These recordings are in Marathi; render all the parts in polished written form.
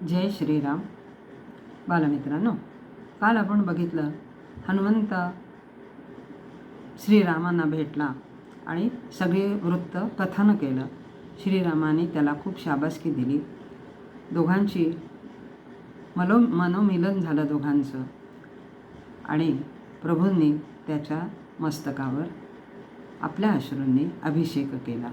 जय श्रीराम. बालमित्रांनो, काल आपण बघितलं हनुमंत श्रीरामांना भेटला आणि सगळे वृत्त कथन केलं. श्रीरामाने त्याला खूप शाबासकी दिली. दोघांची मनोमिलन झालं दोघांचं आणि प्रभूंनी त्याच्या मस्तकावर आपल्या अश्रूंनी अभिषेक केला.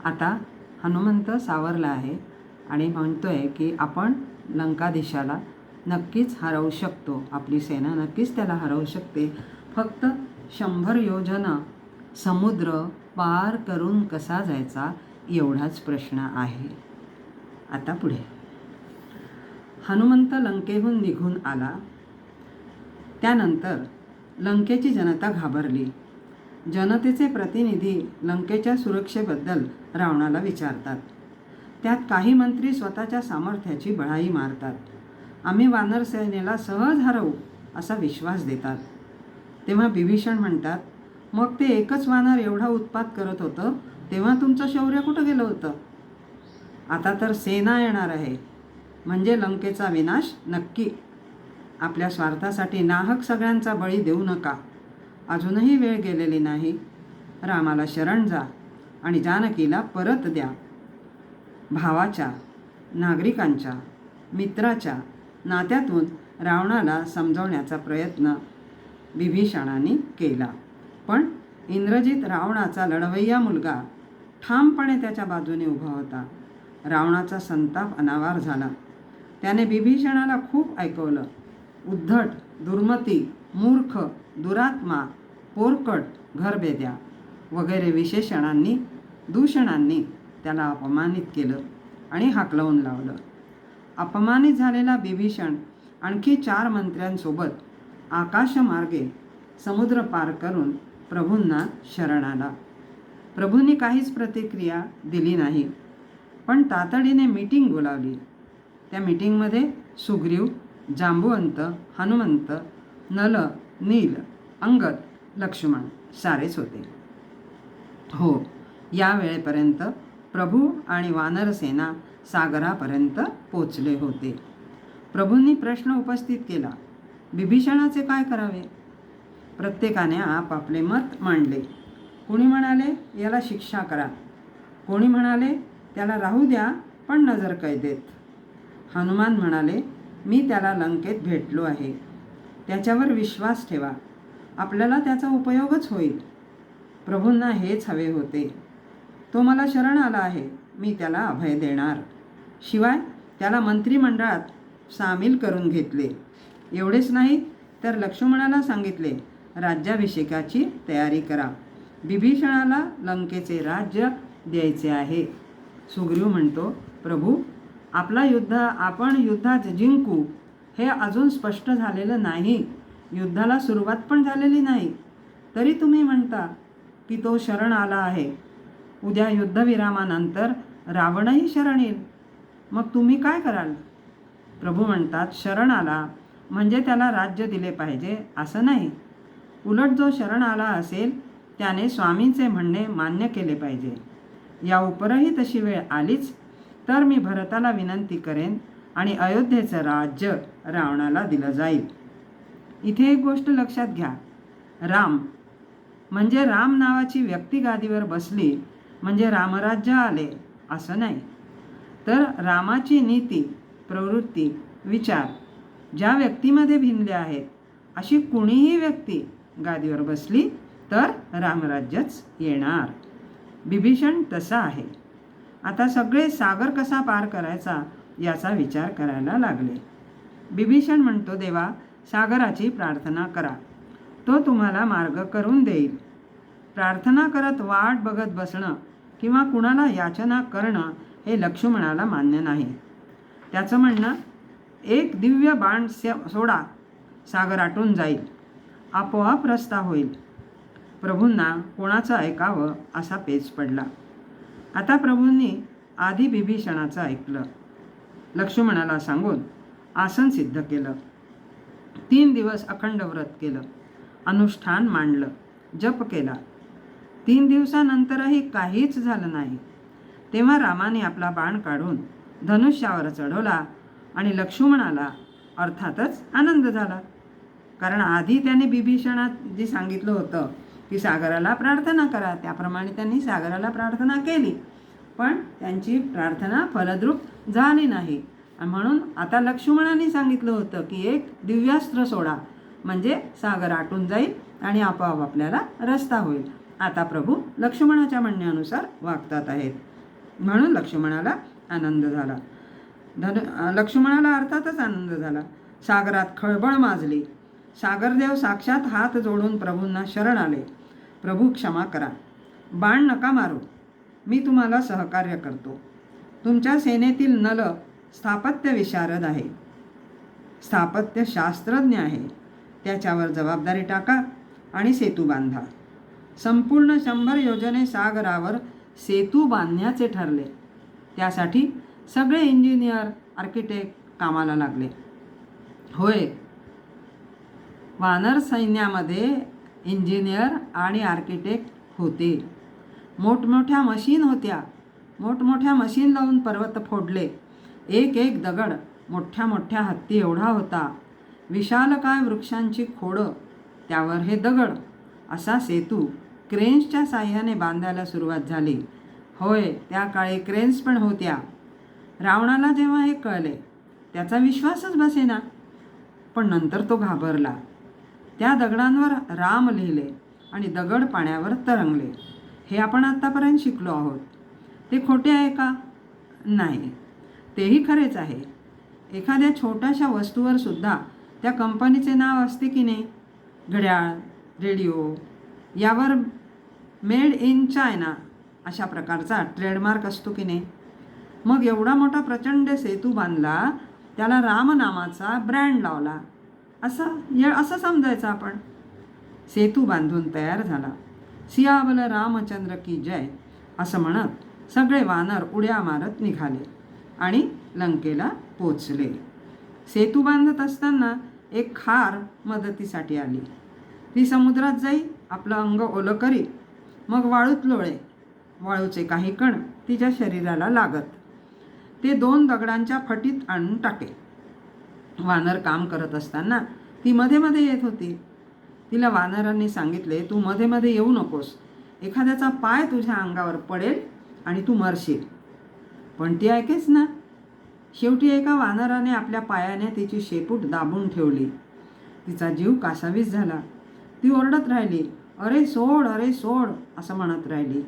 आता हनुमंत सावरला आहे आणि म्हणतोय की आपण लंकाधीशाला नक्कीच हरवू शकतो, आपली सेना नक्कीच त्याला हरवू शकते. फक्त 100 योजना समुद्र पार करून कसा जायचा एवढाच प्रश्न आहे. आता पुढे हनुमंत लंकेहून निघून आला. त्यानंतर लंकेची जनता घाबरली. जनतेचे प्रतिनिधी लंकेच्या सुरक्षेबद्दल रावणाला विचारतात. त्यात काही मंत्री स्वतःच्या सामर्थ्याची बळाई मारतात. आम्ही वानर सेनेला सहज हरवू असा विश्वास देतात. तेव्हा बिभीषण म्हणतात, मग ते एकच वानर एवढा उत्पात करत होतं तेव्हा तुमचं शौर्य कुठं गेलं होतं? आता तर सेना येणार आहे, म्हणजे लंकेचा विनाश नक्की. आपल्या स्वार्थासाठी नाहक सगळ्यांचा बळी देऊ नका. अजूनही वेळ गेलेली नाही. रामाला शरण जा आणि जानकीला परत द्या. भावाच्या, नागरिकांच्या, मित्राच्या नात्यातून रावणाला समजवण्याचा प्रयत्न बिभीषणाने केला. पण इंद्रजित रावणाचा लढवय्या मुलगा ठामपणे त्याच्या बाजूने उभा होता. रावणाचा संताप अनावर झाला. त्याने बिभीषणाला खूप ऐकवलं. उद्धट, दुर्मती, मूर्ख, दुरात्मा, पोरकट, घरबेद्या वगैरे विशेषणांनी, दूषणांनी त्याला अपमानित केलं आणि हाकलवून लावलं. अपमानित झालेला बिभीषण आणखी 4 मंत्र्यांसोबत आकाशमार्गे समुद्र पार करून प्रभूंना शरण आला. प्रभूंनी काहीच प्रतिक्रिया दिली नाही, पण तातडीने मीटिंग बोलावली. त्या मीटिंगमध्ये सुग्रीव, जांबुवंत, हनुमंत, नल, नील, अंगद, लक्ष्मण सारेच होते. हो, या वेळेपर्यंत प्रभू आणि वानरसेना सागरापर्यंत पोचले होते. प्रभूंनी प्रश्न उपस्थित केला, बिभीषणाचे काय करावे? प्रत्येकाने आपापले मत मांडले. कोणी म्हणाले याला शिक्षा करा, कोणी म्हणाले त्याला राहू द्या पण नजर कैदेत. हनुमान म्हणाले, मी त्याला लंकेत भेटलो आहे, त्याच्यावर विश्वास ठेवा, आपल्याला त्याचा उपयोगच होईल. प्रभूंना हेच हवे होते. तो मला शरण आला आहे, मी त्याला अभय देणार. शिवाय त्याला मंत्रिमंडळात सामील करून घेतले. एवढेच नाही तर लक्ष्मणाला सांगितले, राज्याभिषेकाची तयारी करा. बिभीषणाला लंकेचे राज्य द्यायचे आहे. सुग्रीव म्हणतो, प्रभू, आपण युद्धात जिंकू हे अजून स्पष्ट झालेलं नाही. युद्धाला सुरुवात पण झालेली नाही, तरी तुम्ही म्हणता की तो शरण आला आहे. उद्या युद्धविरामानंतर रावणही शरण येईल, मग तुम्ही काय कराल? प्रभू म्हणतात, शरण आला म्हणजे त्याला राज्य दिले पाहिजे असं नाही. उलट जो शरण आला असेल त्याने स्वामींचे म्हणणे मान्य केले पाहिजे. या उपरही तशी वेळ आलीच तर मी भरताला विनंती करेन आणि अयोध्येचं राज्य रावणाला दिलं जाईल. इथे एक गोष्ट लक्षात घ्या, राम म्हणजे राम नावाची व्यक्ती गादीवर बसली म्हणजे रामराज्य आले असं नाही. तर रामाची नीती, प्रवृत्ती, विचार ज्या व्यक्तीमध्ये भिनले आहेत अशी कुणीही व्यक्ती गादीवर बसली तर रामराज्यच येणार. बिभीषण तसा आहे. आता सगळे सागर कसा पार करायचा याचा विचार करायला लागले. बिभीषण म्हणतो, देवा, सागराची प्रार्थना करा, तो तुम्हाला मार्ग करून देईल. प्रार्थना करत वाट बघत बसणं किंवा कुणाला याचना करणं हे लक्ष्मणाला मान्य नाही. त्याचं म्हणणं, एक दिव्य बाण सोडा, सागर आटून जाईल, आपोआप रस्ता होईल. प्रभूंना कोणाचं ऐकावं असा पेच पडला. आता प्रभूंनी आधी बिभीषणाचं ऐकलं. लक्ष्मणाला सांगून आसन सिद्ध केलं. 3 दिवस अखंड व्रत केलं, अनुष्ठान मांडलं, जप केला. 3 दिवसानंतरही काहीच झालं नाही. तेव्हा रामाने आपला बाण काढून धनुष्यावर चढवला आणि लक्ष्मणाला अर्थातच आनंद झाला. कारण आधी त्याने बिभीषणात जे सांगितलं होतं की सागराला प्रार्थना करा, त्याप्रमाणे त्यांनी सागराला प्रार्थना केली, पण त्यांची प्रार्थना फलद्रूप झाली नाही. म्हणून आता लक्ष्मणाने सांगितलं होतं की एक दिव्यास्त्र सोडा, म्हणजे सागर आटून जाईल आणि आपोआप आपल्याला रस्ता होईल. आता प्रभू लक्ष्मणाच्या म्हणण्यानुसार वागतात आहेत, म्हणून लक्ष्मणाला आनंद झाला. लक्ष्मणाला अर्थातच आनंद झाला. सागरात खळबळ माजली. सागरदेव साक्षात हात जोडून प्रभूंना शरण आले. प्रभू क्षमा करा, बाण नका मारू, मी तुम्हाला सहकार्य करतो. तुमच्या सेनेतील नल स्थापत्य विशारद आहे, स्थापत्य शास्त्रज्ञ आहे. त्याच्यावर जबाबदारी टाका आणि सेतू बांधा. संपूर्ण 100 योजने सागरावर सेतू बांधण्याचे ठरले. त्यासाठी सगळे इंजिनियर, आर्किटेक्ट कामाला लागले. होय, वानर सैन्यामध्ये इंजिनियर आणि आर्किटेक्ट होते. मोठमोठ्या मशीन होत्या. मोठमोठ्या मशीन लावून पर्वत फोडले. एक एक दगड मोठ्या मोठ्या हत्ती एवढा होता. विशालकाय वृक्षांची खोडं, त्यावर हे दगड. असा सेतू क्रेन्सच्या साह्याने बांधायला सुरुवात झाली. होय, त्या काळी क्रेन्स पण होत्या. रावणाला जेव्हा हे कळले, त्याचा विश्वासच बसेना. पण नंतर तो घाबरला. त्या दगडांवर राम लिहिले आणि दगड पाण्यावर तरंगले. हे आपण आत्तापर्यंत शिकलो आहोत. ते खोटे आहे का? नाही, तेही खरेच आहे. एखाद्या छोट्याशा वस्तूवर सुद्धा त्या कंपनीचे नाव असते की नाही? घड्याळ, रेडिओ यावर मेड इन चायना अशा प्रकारचा ट्रेडमार्क असतो की नाही? मग एवढा मोठा प्रचंड सेतू बांधला, त्याला राम नामाचा ब्रँड लावला, असं समजायचं आपण. सेतू बांधून तयार झाला. सियाबल रामचंद्र की जय असं म्हणत सगळे वानर उड्या मारत निघाले आणि लंकेला पोचले. सेतू बांधत असताना एक खार मदतीसाठी आली. ती समुद्रात जाई, आपलं अंग ओलं करी, मग वाळूत लोळे. वाळूचे काही कण तिच्या शरीराला लागत. ते 2 दगडांच्या फटीत आणून टाके. वानर काम करत असताना ती मध्ये मध्ये येत होती. तिला वानरांनी सांगितले, तू मध्ये मध्ये येऊ नकोस, एखाद्याचा पाय तुझ्या अंगावर पडेल आणि तू मरशील. पण ती ऐकेच ना. शेवटी एका वानराने आपल्या पायाने तिची शेपूट दाबून ठेवली. तिचा जीव कासावीस झाला. ती ओरडत राहिली, अरे सोड, अरे सोड असं म्हणत राहिली.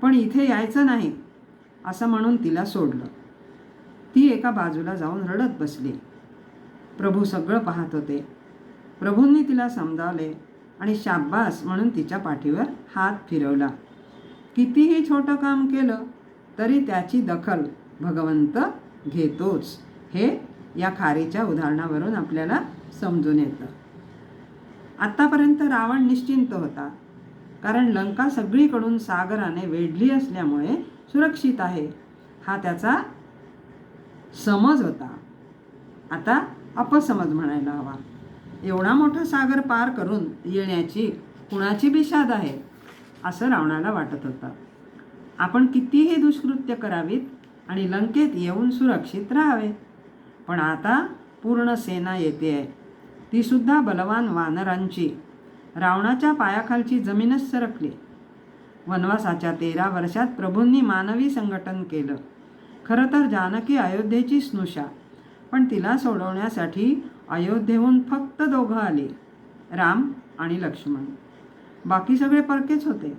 पण इथे यायचं नाही असं म्हणून तिला सोडलं. ती एका बाजूला जाऊन रडत बसली. प्रभू सगळं पाहत होते. प्रभूंनी तिला समजावले आणि शाब्बास म्हणून तिच्या पाठीवर हात फिरवला. कितीही छोटं काम केलं तरी त्याची दखल भगवंत घेतोच, हे या खारीच्या उदाहरणावरून आपल्याला समजून येतं. आत्तापर्यंत रावण निश्चिंत होता, कारण लंका सगळीकडून सागराने वेढली असल्यामुळे सुरक्षित आहे, हा त्याचा समज होता. आता अपसमज म्हणायला हवा. एवढा मोठा सागर पार करून येण्याची कुणाची बिशाद आहे असं रावणाला वाटत होतं. आपण कितीही दुष्कृत्य करावीत आणि लंकेत येऊन सुरक्षित राहावे. पण आता पूर्ण सेना येते आहे, ती सुद्धा बलवान वानरांची. रावणाच्या पायाखालची जमीनच सरकली. वनवासाच्या 13 वर्षात प्रभूंनी मानवी संघटन केलं. खरं तर जानकी अयोध्येची स्नुषा, पण तिला सोडवण्यासाठी अयोध्येहून फक्त 2 आले, राम आणि लक्ष्मण. बाकी सगळे परकेच होते.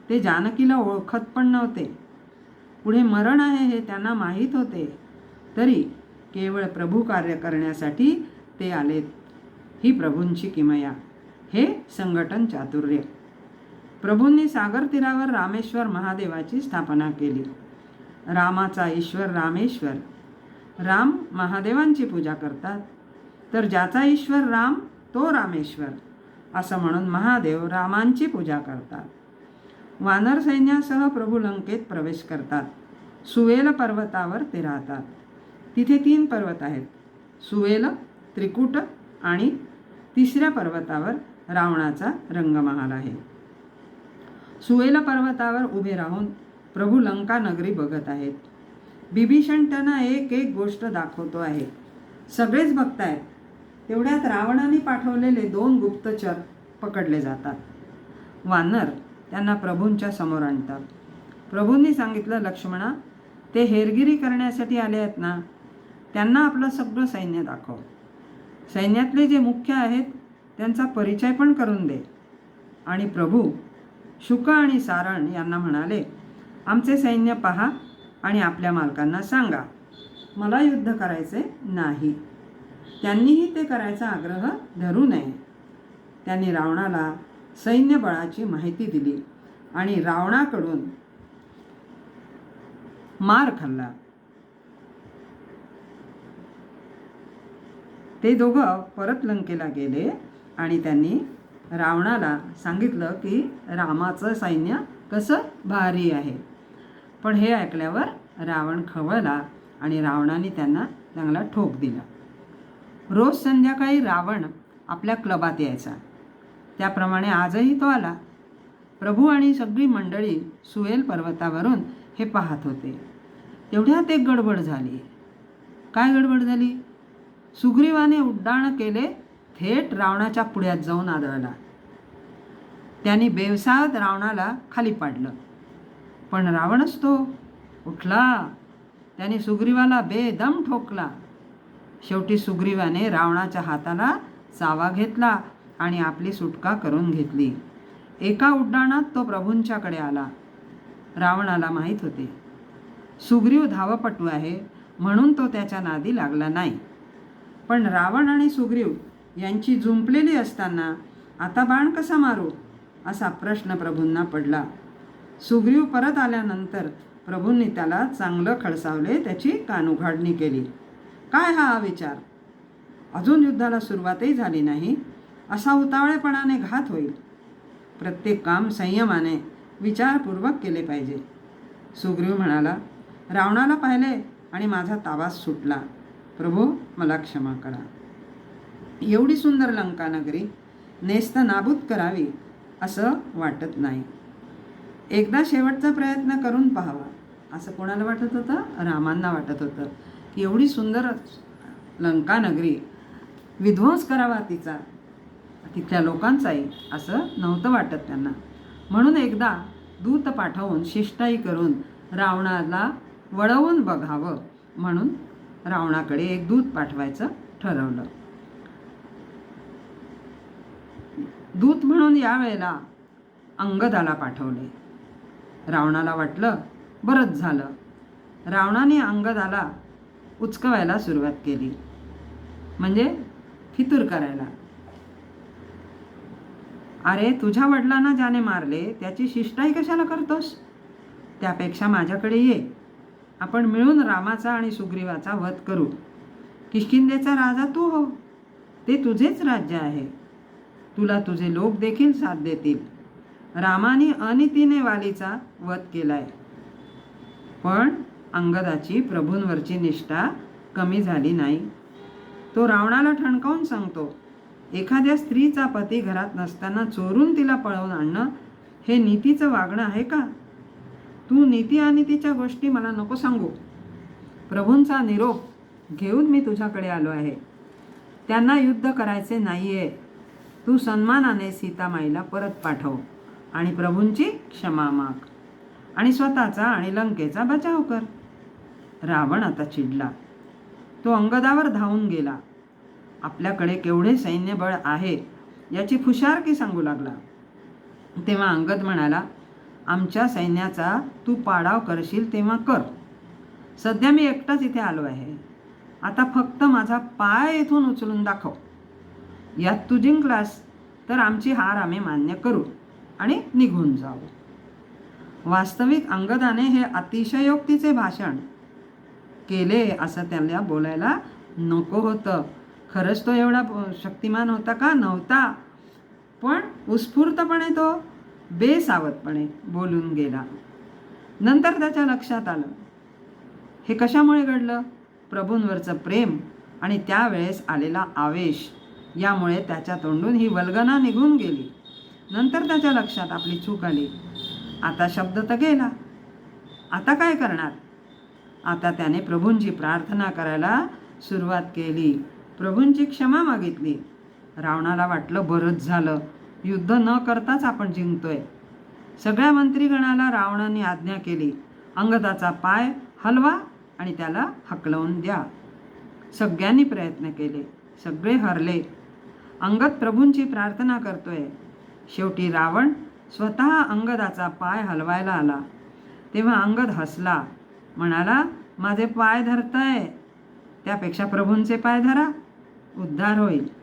ते जानकीला ओळखत पण नव्हते. पुढे मरण आहे हे त्यांना माहीत होते, तरी केवळ प्रभू कार्य करण्यासाठी ते आलेत. ही प्रभूंची किमया, हे संघटन चातुर्य. प्रभूंनी सागर तीरावर रामेश्वर महादेवाची स्थापना केली. रामाचा ईश्वर रामेश्वर. राम महादेवांची पूजा करतात, तर ज्याचा ईश्वर राम तो रामेश्वर असं म्हणून महादेव रामांची पूजा करतात. वानर सैन्यासह प्रभू लंकेत प्रवेश करतात. सुवेल पर्वतावर ते राहतात. तिथे 3 पर्वत आहेत, सुवेल, त्रिकुट आणि 3ऱ्या पर्वतावर रावणाचा रंगमहाल आहे. सुवेल पर्वतावर उभे राहून प्रभू लंका नगरी बघत आहेत. बिभीषण त्यांना एक एक गोष्ट दाखवतो आहे. सगळेच बघतायत. तेवढ्यात रावणाने पाठवलेले 2 गुप्तचर पकडले जातात. वानर त्यांना प्रभूंच्या समोर आणतात. प्रभूंनी सांगितलं, लक्ष्मणा, ते हेरगिरी करण्यासाठी आले आहेत ना, त्यांना आपलं सगळं सैन्य दाखव. सैन्यातले जे मुख्य आहेत त्यांचा परिचय पण करून दे. आणि प्रभू शुक आणि सारण यांना म्हणाले, आमचे सैन्य पहा आणि आपल्या मालकांना सांगा, मला युद्ध करायचे नाही. त्यांनीही ते करायचा आग्रह धरू नये. त्यांनी रावणाला सैन्यबळाची माहिती दिली आणि रावणाकडून मार खाल्ला. ते दोघं परत लंकेला गेले आणि त्यांनी रावणाला सांगितलं की रामाचं सैन्य कसं भारी आहे. पण हे ऐकल्यावर रावण खवळला आणि रावणाने त्यांना चांगला ठोक दिला. रोज संध्याकाळी रावण आपल्या क्लबात यायचा. त्याप्रमाणे आजही तो आला. प्रभू आणि सगळी मंडळी सुएल पर्वतावरून हे पाहत होते. तेवढ्यात एक गडबड झाली. काय गडबड झाली? सुग्रीवाने उड्डाण केले, थेट रावणाच्या पुढ्यात जाऊन आदळला. त्यांनी बेवसात रावणाला खाली पाडलं. पण रावणच तो उठला. त्याने सुग्रीवाला बेदम ठोकला. शेवटी सुग्रीवाने रावणाच्या हाताला चावा घेतला आणि आपली सुटका करून घेतली. एका उड्डाणात तो प्रभूंच्याकडे आला. रावणाला माहीत होते सुग्रीव धावपटू आहे, म्हणून तो त्याच्या नादी लागला नाही. पण रावण आणि सुग्रीव यांची जुंपलेली असताना आता बाण कसा मारू असा प्रश्न प्रभूंना पडला. सुग्रीव परत आल्यानंतर प्रभूंनी त्याला चांगलं खडसावले, त्याची कानउघाडणी केली. काय हा विचार? अजून युद्धाला सुरुवातही झाली नाही, असा उतावळेपणाने घात होईल. प्रत्येक काम संयमाने विचारपूर्वक केले पाहिजे. सुग्रीव म्हणाला, रावणाला पाहिले आणि माझा ताबास सुटला. प्रभू, मला क्षमा करा. एवढी सुंदर लंका नगरी नेस्त नाबूद करावी असं वाटत नाही. एकदा शेवटचा प्रयत्न करून पाहावा असं कोणाला वाटत होतं? रामांना वाटत होतं की एवढी सुंदर लंका नगरी विध्वंस करावा तिचा, तिथल्या लोकांचाही, असं नव्हतं वाटत त्यांना. म्हणून एकदा दूत पाठवून शिष्टाई करून रावणाला वळवून बघावं म्हणून रावणाकडे एक दूत पाठवायचं ठरवलं. दूत म्हणून यावेळेला अंगदाला पाठवले. रावणाला वाटलं बरंच झालं. रावणाने अंगदाला उचकवायला सुरुवात केली, म्हणजे फितूर करायला. अरे, तुझ्या वडिलांना ज्याने मारले त्याची शिष्टाई कशाला करतोस? त्यापेक्षा माझ्याकडे ये, आपण मिळून रामाचा आणि सुग्रीवाचा वध करू. किष्किंधेचा राजा तू हो, ते तुझेच राज्य आहे. तुला तुझे लोक देखील साथ देतील. रामाने अनितीने वालीचा वध केलाय, पण अंगदाची प्रभूंवरची निष्ठा कमी झाली नाही. तो रावणाला ठणकावून सांगतो, एखाद्या स्त्रीचा पती घरात नसताना चोरून तिला पळवून आणणं हे नीतीचं वागणं आहे का? तू नीती अनितीच्या गोष्टी मला नको सांगू. प्रभूंचा निरोप घेऊन मी तुझ्याकडे आलो आहे. त्यांना युद्ध करायचे नाही आहे. तू सन्मानाने सीतामाईला परत पाठव आणि प्रभूंची क्षमा माग आणि स्वतःचा आणि लंकेचा बचाव कर. रावण आता चिडला. तो अंगदावर धावून गेला. आपल्याकडे केवढे सैन्यबळ आहे याची फुशारकी सांगू लागला. तेव्हा अंगद म्हणाला, आमच्या सैन्याचा तू पाडाव करशील तेव्हा कर. सध्या मी एकटाच इथे आलो आहे. आता फक्त माझा पाय इथून उचलून दाखव. यात तू जिंकलास तर आमची हार आम्ही मान्य करू आणि निघून जाऊ. वास्तविक अंगदाने हे अतिशयोक्तीचे भाषण केले असं त्याला बोलायला नको होतं. खरंच तो एवढा शक्तिमान होता का? नव्हता. पण उत्स्फूर्तपणे तो बेसावधपणे बोलून गेला. नंतर त्याच्या लक्षात आलं हे कशामुळे घडलं. प्रभूंवरचं प्रेम आणि त्यावेळेस आलेला आवेश यामुळे त्याच्या तोंडून ही वल्गना निघून गेली. नंतर त्याच्या लक्षात आपली चूक आली. आता शब्द तर गेला, आता काय करणार? आता त्याने प्रभूंची प्रार्थना करायला सुरुवात केली. प्रभूंची क्षमा मागितली. रावणाला वाटलं बरंच झालं, युद्ध न करताच आपण जिंकतोय. सगळ्या मंत्रीगणाला रावणाने आज्ञा केली, अंगदाचा पाय हलवा आणि त्याला हकलवून द्या. सगळ्यांनी प्रयत्न केले, सगळे हरले. अंगद प्रभूंची प्रार्थना करतोय. शेवटी रावण स्वतः अंगदाचा पाय हलवायला आला. तेव्हा अंगद हसला, म्हणाला, माझे पाय धरतय, त्यापेक्षा प्रभूंचे पाय धरा, उद्धार होईल.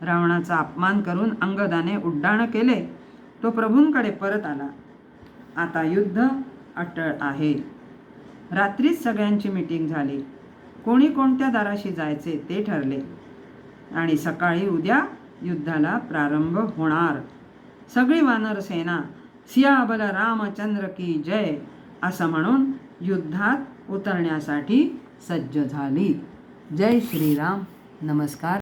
रावणाचा अपमान करून अंगदाने उड्डाण केले. तो प्रभूंकडे परत आला. आता युद्ध अटळ आहे. रात्रीच सगळ्यांची मीटिंग झाली. कोणी कोणत्या दाराशी जायचे ते ठरले आणि सकाळी उद्या युद्धाला प्रारंभ होणार. सगळी वानरसेना सियाबल रामचंद्र की जय असं म्हणून युद्धात उतरण्यासाठी सज्ज झाली. जय श्रीराम. नमस्कार.